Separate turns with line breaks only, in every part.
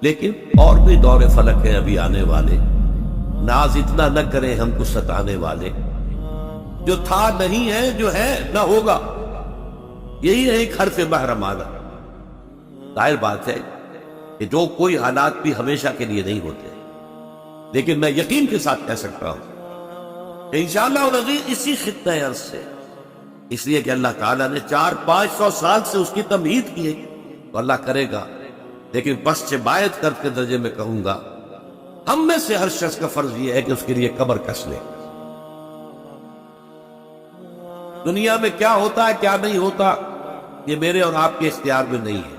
لیکن اور بھی دور فلک ہیں ابھی آنے والے، ناز اتنا نہ کریں ہم کو ستانے والے، جو تھا نہیں ہے، جو ہے نہ ہوگا، یہی ہے ایک حرف محرمانہ۔ ظاہر بات ہے کہ جو کوئی حالات بھی ہمیشہ کے لیے نہیں ہوتے، لیکن میں یقین کے ساتھ کہہ سکتا ہوں کہ انشاءاللہ العزیز اسی خطہ عرض سے، اس لیے کہ اللہ تعالیٰ نے 400-500 سال سے اس کی تمہید کی ہے، تو اللہ کرے گا۔ لیکن بس سے باعث کر کے درجے میں کہوں گا، ہم میں سے ہر شخص کا فرض یہ ہے کہ اس کے لیے قبر کس لے۔ دنیا میں کیا ہوتا ہے کیا نہیں ہوتا یہ میرے اور آپ کے اختیار میں نہیں ہے۔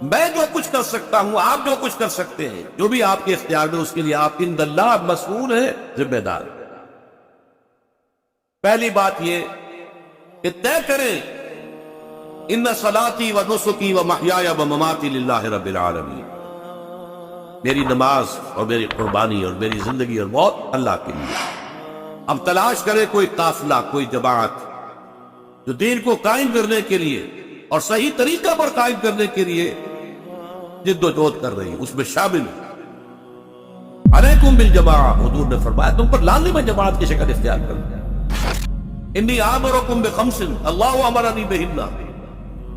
میں جو کچھ کر سکتا ہوں، آپ جو کچھ کر سکتے ہیں، جو بھی آپ کے اختیار میں، اس کے لیے آپ عند اللہ مسئول ہیں، ذمہ دار۔ پہلی بات یہ کہ طے کریں ان صلاتی و نسکی و محیای و مماتی للہ رب العالمین، میری نماز اور میری قربانی اور میری زندگی اور موت اللہ کے لیے۔ اب تلاش کرے کوئی قافلہ، کوئی جماعت جو دین کو قائم کرنے کے لیے اور صحیح طریقہ پر قائم کرنے کے لیے جد و جہد کر رہی، اس میں شامل ہے۔ علیکم بالجماعہ، حضور نے فرمایا تم پر لازم ہے جماعت کی شکل اختیار کرنا۔ انی آمرکم بخمس اللہ امرنی بہن،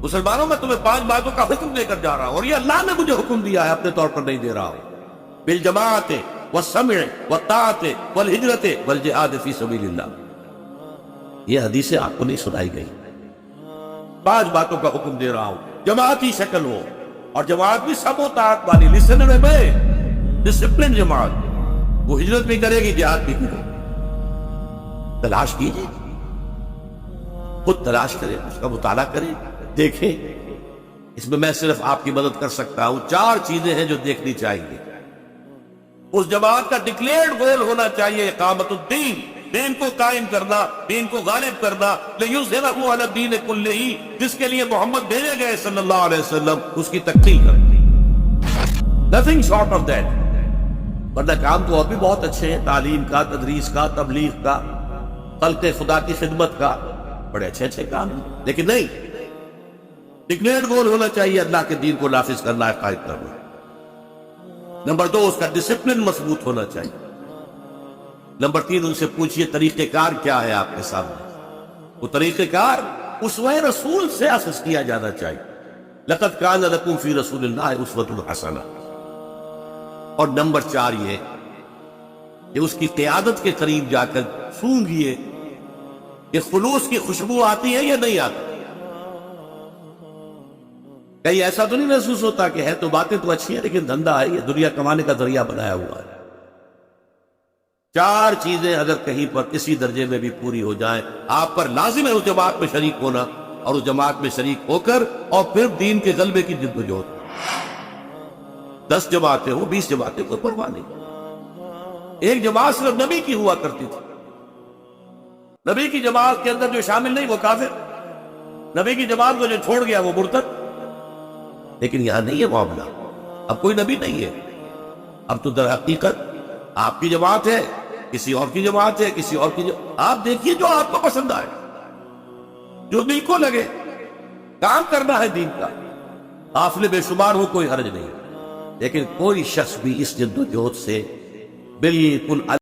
مسلمانوں میں تمہیں 5 باتوں کا حکم دے کر جا رہا ہوں، اور یہ اللہ نے مجھے حکم دیا ہے، اپنے طور پر نہیں دے رہا ہوں۔ بالجماعت والسمع والطاعت والہجرت والجہاد فی سبیل اللہ، یہ حدیثیں آپ کو نہیں سنائی گئی۔ 5 باتوں کا حکم دے رہا ہوں، جماعتی شکل ہو، اور جماعت بھی سب و طاعت والی، لسن میں ڈسپلن جماعت، وہ ہجرت بھی کرے گی، جہاد بھی کرے گی۔ تلاش کیجئے، خود تلاش کریں، اس کا مطالعہ کریں، دیکھیں۔ اس میں میں صرف آپ کی مدد کر سکتا ہوں۔ 4 چیزیں ہیں جو دیکھنی چاہیے۔ اس جماعت کا ڈکلیئرڈ گول ہونا چاہیے اقامت الدین، دین کو قائم کرنا، دین کو غالب کرنا، لِیُظْہِرَهُ عَلَى الدِّینِ کُلِّهِ، جس کے لیے محمد بھیجے گئے صلی اللہ علیہ وسلم، اس کی تکمیل کرنا۔ nothing short of that۔ ورنہ کام تو اور بھی بہت اچھے ہیں، تعلیم کا، تدریس کا، تبلیغ کا، خلق خدا کی خدمت کا، بڑے اچھے کام ہیں، لیکن نہیں، ڈکلیئرڈ گول ہونا چاہیے اللہ کے دین کو نافذ کرنا ہے، قائم کرنا۔ نمبر 2، اس کا ڈسپلن مضبوط ہونا چاہیے۔ نمبر 3، ان سے پوچھئے طریقہ کار کیا ہے آپ کے سامنے، وہ طریقہ کار اسوہ رسول سے اساس کیا جانا چاہیے۔ لقد کان لکم فی رسول اللہ اسوۃ حسنہ۔ اور نمبر 4 یہ کہ اس کی قیادت کے قریب جا کر سونگھئے کہ خلوص کی خوشبو آتی ہے یا نہیں آتی۔ کہیں ایسا تو نہیں محسوس ہوتا کہ ہے تو باتیں تو اچھی ہیں لیکن دھندا ہے، یہ دنیا کمانے کا ذریعہ بنایا ہوا ہے۔ 4 چیزیں اگر کہیں پر کسی درجے میں بھی پوری ہو جائیں، آپ پر لازم ہے اس جماعت میں شریک ہونا، اور اس جماعت میں شریک ہو کر اور پھر دین کے غلبے کی جد و جہد۔ 10 جماعتیں ہو، 20 جماعتیں، کوئی پرواہ نہیں۔ ایک جماعت صرف نبی کی ہوا کرتی تھی، نبی کی جماعت کے اندر جو شامل نہیں وہ کافر، نبی کی جماعت کو جو چھوڑ گیا وہ مرتد۔ لیکن یہاں نہیں ہے معاملہ، اب کوئی نبی نہیں ہے، اب تو در حقیقت آپ کی جماعت ہے، کسی اور کی جماعت ہے، کسی اور کی آپ دیکھیے جو آپ کو پسند آئے، جو دل کو لگے، کام کرنا ہے دین کا، قافلے بے شمار ہو، کوئی حرج نہیں، لیکن کوئی شخص بھی اس جد و جہد سے بالکل